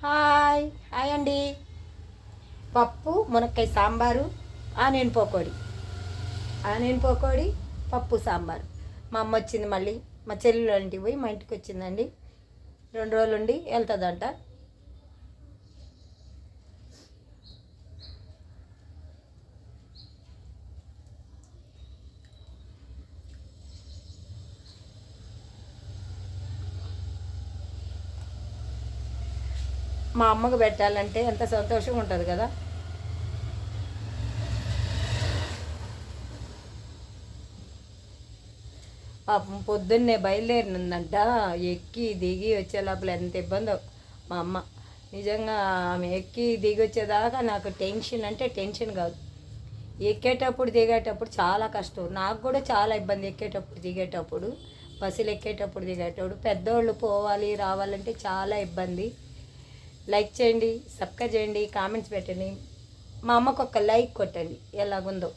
Hi hi అండి. పప్పు మునక్కాయ సాంబారు, ఆనియన్ పకోడీ, పప్పు సాంబారు. మా అమ్మ వచ్చింది, మళ్ళీ మా చెల్లెలు ఇంటికి పోయి మా ఇంటికి వచ్చిందండి. 2 రోజులు ఉండి వెళ్తుందంట. మా అమ్మకు పెట్టాలంటే ఎంత సంతోషంగా ఉంటుంది కదా. పాపం పొద్దున్నే బయలుదేరినందంట. ఎక్కి దిగి వచ్చే లోపల ఎంత ఇబ్బందో మా అమ్మ. నిజంగా ఆమె ఎక్కి దిగి వచ్చేదాకా నాకు టెన్షన్ అంటే టెన్షన్ కాదు. ఎక్కేటప్పుడు దిగేటప్పుడు చాలా కష్టం. నాకు కూడా చాలా ఇబ్బంది ఎక్కేటప్పుడు దిగేటప్పుడు, బస్సులు ఎక్కేటప్పుడు దిగేటప్పుడు. పెద్దోళ్ళు పోవాలి రావాలంటే చాలా ఇబ్బంది. లైక్ చేయండి, సబ్స్క్రైబ్ చేయండి, కామెంట్స్ పెట్టండి. మా అమ్మకు ఒక లైక్ కొట్టండి ఎలాగుందో.